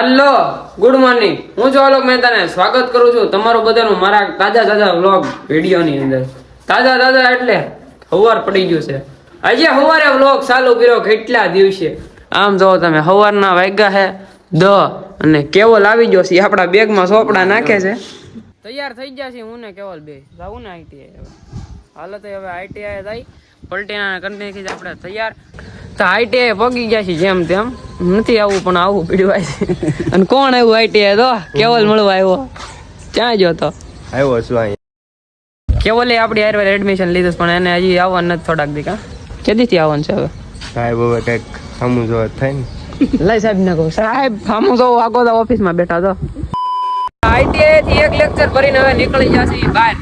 હાલો good morning, હું છું આલોક મહેતાને સ્વાગત કરું છું તમારું બધાનું મારા તાજા વ્લોગ વિડીયોની અંદર. તાજા એટલે હવાર પડી ગયું છે. આજે હવારે વ્લોગ ચાલુ કર્યો કેટલા દિવસે. આમ જો તમે હવારના વાગ્યા છે 10 અને કેવલ આવી ગયો છે આપણા બેગમાં ચોપડા નાખે છે. તૈયાર થઈ ગયા છે હું ને કેવલ બે જાવું ને આઈટીઆઈ. હવે હાલો તો હવે આઈટીઆઈ જાય પલટીના કંપનીથી આપણે તૈયાર તો આઈટીઆઈ પગી ગયા છે જેમ તેમ. નથી આવું પણ આવું પીડવાય છે. અને કોણ આવ્યું આઈટીઆઈ તો કેવલ મળવા આવ્યો. ક્યાં ગયો તો? આવ્યો છું અહીંયા. કેવલે આપણી હારે એડમિશન લીધું પણ એને હજી આવવાનું નથી થોડાક દી. કા કેદીથી આવવાનું છે હવે? સાહેબ હવે કઈક સામું જોવા થાય ને. લઈ સાહેબ ને કહું સાહેબ સામું જો આખો તો ઓફિસમાં બેઠા તો. આઈટીઆઈ થી એક લેક્ચર ભરીને હવે નીકળી જશે બહાર.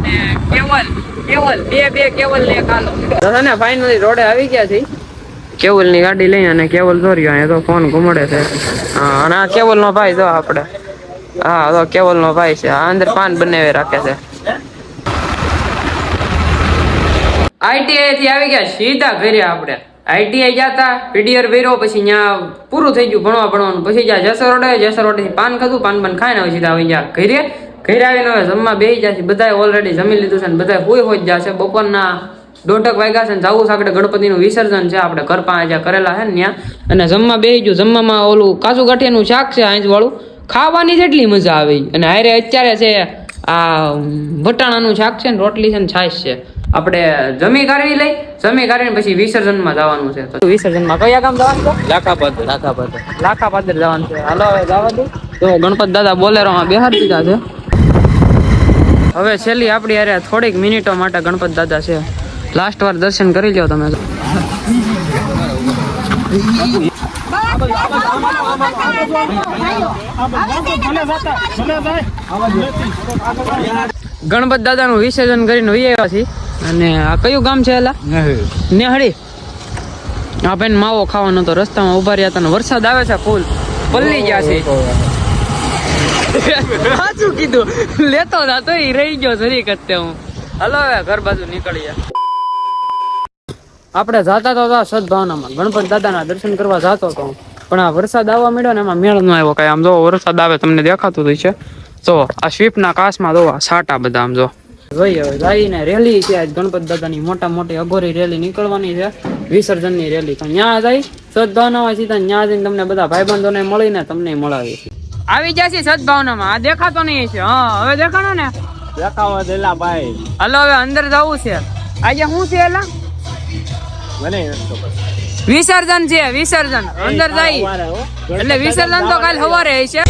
અને કેવલ બે કેવલ ને કાલો દાદાને ફાઇનલી રોડે આવી ગયા છે. કેવલ ની ગાડી લઈ અને કેવલ દોર્યો એ તો ફોન ઘુમડે છે. હા અને આ કેવલ નો ભાઈ જો આપણે. હા તો કેવલ નો ભાઈ છે. આ અંદર પાન બનાવી રાખે છે. આઈટીઆઈ થી આવી ગયા સીધા ઘરે. આપણે આઈટીઆઈ ગયા હતા પીડીઆર ભર્યો પછી ત્યાં પૂરું થઈ ગયું ભણવાનું. પછી જ્યાં જેસર રોડે થી પાન ખાધું. પાન ખાઈને હવે સીધા આવી ગયા ઘરે આવીને હવે જમવા બેસી જશે. બધા ઓલરેડી જમી લીધું છે ને બધા હોઈ જશે. બપોરના 1:30 વાગ્યા છે ને જવું છે આપણે ગણપતિનું વિસર્જન છે આપણે ઘર પાસે જ્યાં કરેલા છે ને ત્યાં. અને જમવા બેસી ગયું. જમવામાં ઓલું કાજુ ગાંઠિયાનું શાક છે આંચ વાળું. ખાવાની જેટલી મજા આવે. અને હારે અત્યારે છે આ વટાણાનું શાક છે ને રોટલી છે ને છાશ છે. આપણે જમી કાઢીને પછી વિસર્જનમાં જવાનું છે. તો વિસર્જનમાં કયા ગામ જવાનું છે? લાખાપાદર જવાનું છે. હાલો હવે જવા દો. તો ગણપત દાદા બોલેરોમાં બેહાડી દીધા છે. હવે છેલ્લી આપણી યારે થોડીક મિનિટો માટે ગણપત દાદા છે. લાસ્ટ વાર દર્શન કરી લો તમે. ગણપત દાદાનું વિસર્જન કરીને વહી આવ્યા છીએ. અને આ કયું ગામ છે? એલા નેહડી. આ બેન માવો ખાવાનો તો રસ્તામાં ઉભા રહ્યા હતા. વરસાદ આવે છે ફૂલ પલ્લી ગયા છે. સાચું કીધું લેતો હતા તો રહી ગયો જરી કરતે હું. હલો હવે ઘર બાજુ નીકળીએ. આપણે જાતા તો સદભાવનામાં ગણપત દાદાના દર્શન કરવા જાતો હતો પણ આ વરસાદ આવવા માંડ્યો ને એમાં મેળ ન આવ્યો કઈ. આમ જો વરસાદ આવે તમને દેખાતું હોય છે. તો આ સ્વીપના કાચમાં જો સાટા બધા આમ જો જોઈએ. હવે જઈને રેલી છે આજ ગણપત દાદાની મોટી અઘોરી રેલી નીકળવાની છે. વિસર્જનની રેલી તો ત્યાં જાય સદભાવનામાં સીધા ત્યાં જઈને તમને બધા ભાઈબંધોને મળીને તમને મળાવી આવી જશે સદભાવનામાં. આ દેખાતો નહીં છે. હા હવે દેખાણો ને? દેખાવા દેલા ભાઈ. હલો હવે અંદર જવું છે. આજે શું છે એલા? વિસર્જન છે. વિસર્જન અંદર જાય એટલે વિસર્જન તો કાલ સવારે છે.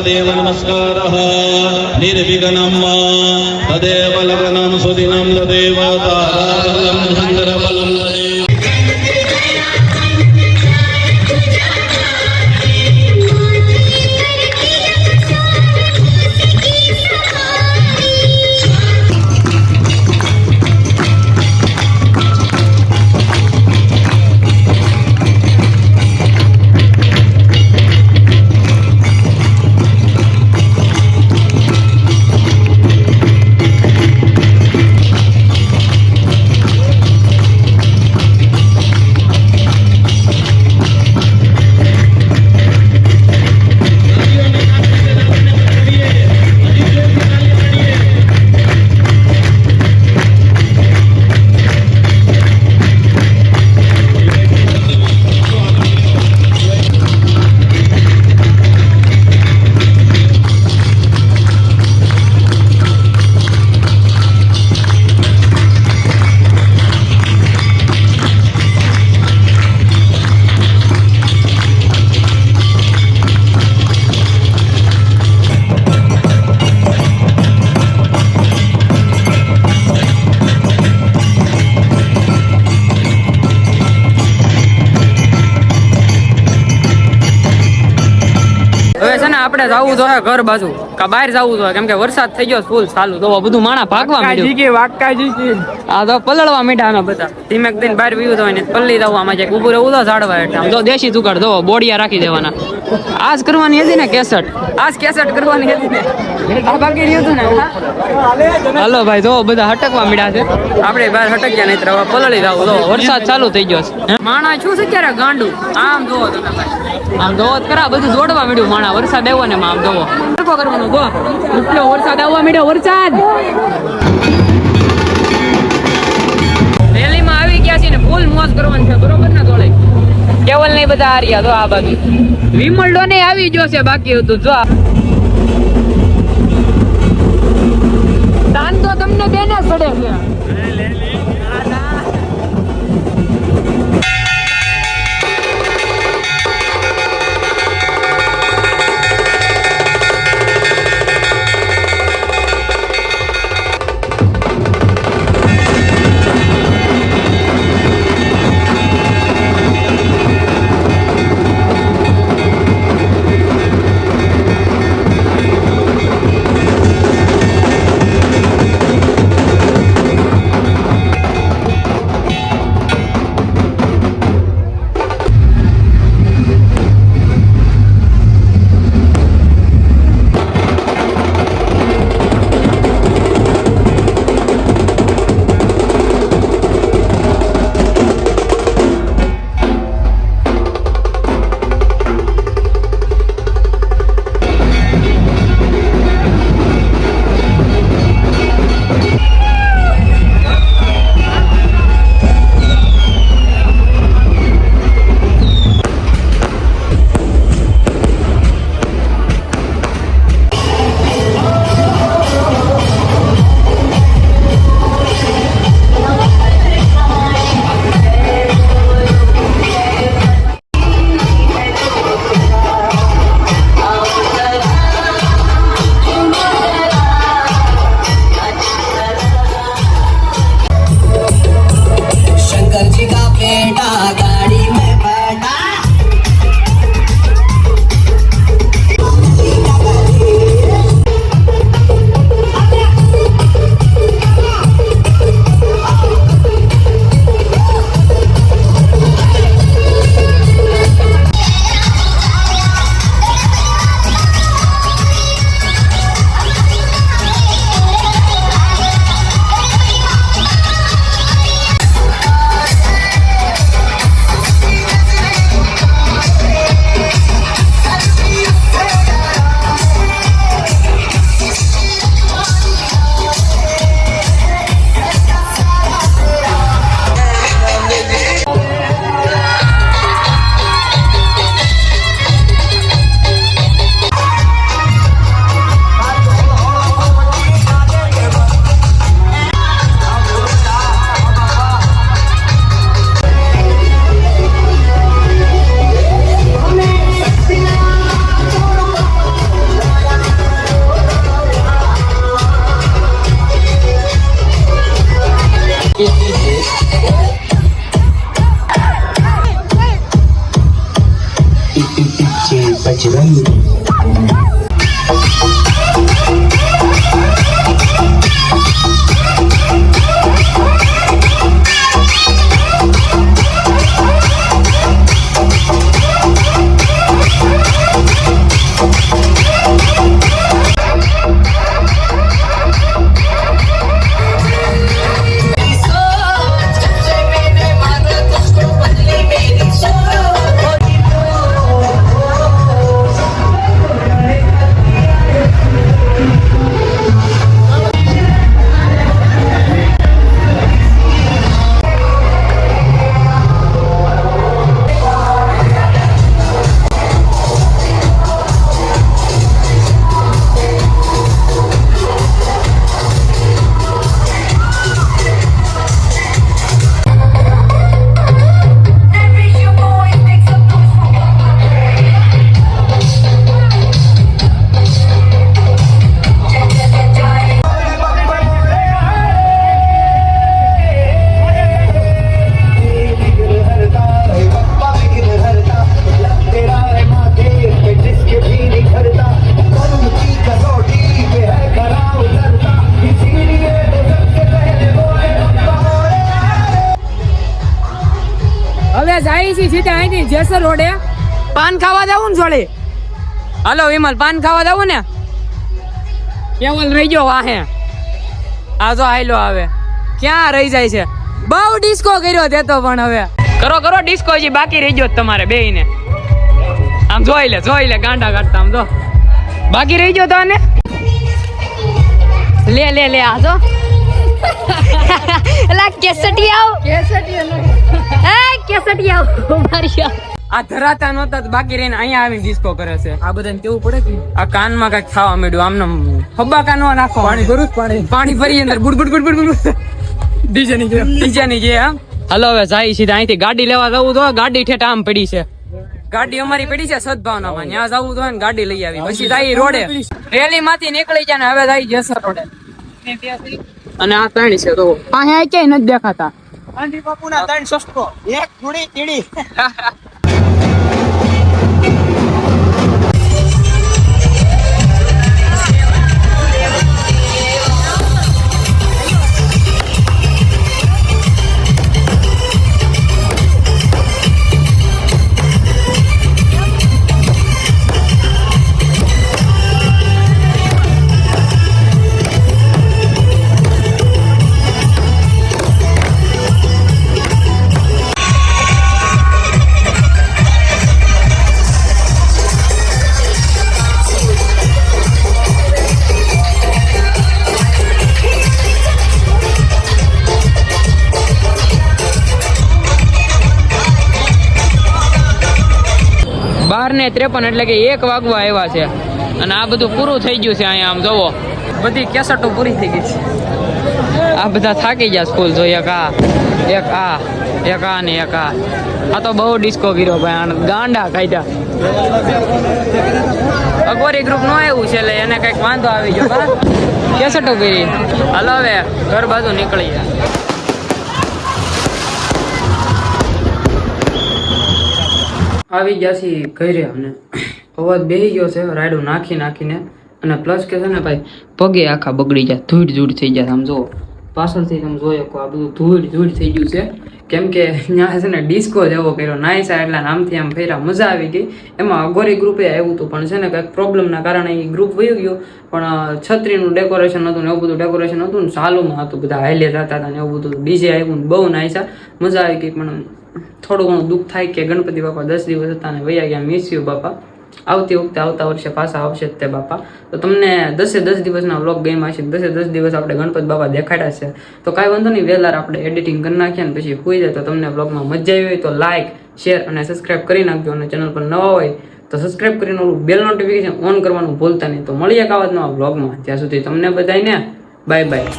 देव नमस्कारः निर्विघ्नं तदेव लग्नं सुदिनं तदेव ताराबलं चन्द्रबलं આપણે જવું જોઈએ ઘર બાજુ કા બહાર જવું જોઈએ કેમ કે વરસાદ થઈ ગયો ફૂલ ચાલુ તો બધું માણા ભાગવા માંડ્યું આ તો પલળવા મીઠા આમાં બધા ધીમે દિન બહાર વીવું હોય ને પલ્લી જવું આમાં જાય ઉભું રહેવું તો ઝાડવા એટલે આમ જો દેશી જુગાડ જો બોડિયા રાખી દેવાના આજ કરવાની હતી ને કેસેટ કરવાની હતી ને આ બાકી રહ્યું હતું ને હાલો ભાઈ જો બધા હટકવા મીડા છે આપણે બહાર હટક્યા નહીં તો પલળી જવું જો વરસાદ ચાલુ થઈ ગયો છે માણા શું છે ત્યારે ગાંડું આમ જોવો તમે ભાઈ આમ જોવો કરા બધું જોડવા મળ્યું માણા વરસાદ આવ્યો ને આમ જોવો કરવાનું જો એટલો વરસાદ આવવા મળ્યો વરસાદ રેલીમાં આવી ગયા છે ને ફૂલ મોજ કરવાની છે બરોબર ને થોડે કેવલ નહીં બધા હાર્યા તો આ બાજુ વિમલડો ને આવી ગયો છે બાકી હતું જો દાન તો તમને બેને પડે છે હવે જાય છે સીધા અહીંથી જેસર રોડે પાન ખાવા જવું ને જોડે. હાલો વિમલ પાન ખાવા જવું ને. કેવલ રહી ગયો વાહે. આ જો હાઈલો આવે ક્યાં રહી જાય છે. બહુ ડિસ્કો કર્યો તે તો પણ હવે કરો ડિસ્કો હજી બાકી રહી ગયો તમારે બેયને. આમ જોઈ લે ગાંડા કાઢતા આમ જો બાકી રહી ગયો તો આને લે આ જો એલા કેસટિયાઓ મારી આ ધરાતા નહોતા તો બાકી રહીને અહીંયા આવીને ડિસ્કો કરે છે. આ બધાને કેવું પડે કે આ કાનમાં કઈક ખાવા માંડ્યું આમને હબ્બા કાનો નાખો પાણી ભરી અંદર ગુડ ડીજે ની જે હાલો હવે જાય સીધા અહીંથી ગાડી લેવા જવું તો ગાડી ઠેઠ આમ પડી છે. ગાડી અમારી પડી છે સદભાવનામાં ત્યાં જવું તો ને ગાડી લઈ આવી પછી જાય રોડે રેલી માંથી નીકળી જાય ને હવે જાય જેસર રોડે અને આ ત્રણ છે તો અહીંયા ક્યાંય નથી દેખાતા. ગાંધી બાપુના 3 શસ્ત્રો એક ગુડી તીડી. ને 53 એટલે કે 1 વાગવા આવ્યા છે અને આ બધું પૂરું થઈ ગયું છે. અહીંયા આમ જોવો બધી કેસેટો પૂરી થઈ ગઈ છે. આ બધા થાકી ગયા સ્કૂલ જો એક આ ને એક આ તો બહુ ડિસ્કો કર્યો ભાઈ આને ગાંડા કાઢ્યા. અગવરી ગ્રુપ નો આવ્યું છે એટલે એને કઈક વાંધો આવી ગયો બરાબર કેસેટો કરી. હાલો હવે ઘર બાજુ નીકળી ગયા. આવી ગયા છીએ ઘરે અને અવાજ બેહી ગયો છે રાયડું નાખીને અને પ્લસ કે છે ને ભાઈ પગે આખા બગડી જાય ધૂળ થઈ જાય. આમ જો પાછળથી તમે જોઈ શકો આ બધું ધૂળ થઈ ગયું છે કેમ કે ત્યાં છે ને ડિસ્કો જેવો કર્યો નાઈસા એટલા નામથી આમ ફેરા મજા આવી ગઈ. એમાં અગોરી ગ્રુપે આવ્યું હતું પણ છે ને કંઈક પ્રોબ્લેમના કારણે એ ગ્રુપ વયું ગયું પણ છત્રીનું ડેકોરેશન હતું ને એવું બધું ડેકોરેશન હતું ને ચાલુમાં હતું બધા હાઈલે જતા હતા ને એવું બધું ડીજે આવ્યું ને બહુ નાઈસા મજા આવી ગઈ. પણ થોડું ઘણું દુઃખ થાય કે ગણપતિ બાપા 10 દિવસ હતા ને વયા ગયા. મિસ યુ બાપા. આવતી વખતે આવતા વર્ષે પાછા આવશે તે બાપા. તો તમને 10 દિવસના વ્લોગ ગેમ હશે 10 દિવસ આપણે ગણપતિ બાપા દેખાડ્યા છે તો કાંઈ વાંધો નહીં વહેલા આપણે એડિટિંગ કરી નાખીએ ને પછી હોઈ જાય તો તમને વ્લોગમાં મજા આવી હોય તો લાઇક શેર અને સબસ્ક્રાઈબ કરી નાખજો અને ચેનલ પર નવા હોય તો સબસ્ક્રાઈબ કરીને ઓલું બેલ નોટિફિકેશન ઓન કરવાનું ભૂલતા નહીં. તો મળીએ એક આવા જ નવા વ્લોગમાં. ત્યાં સુધી તમને બધાને બાય બાય.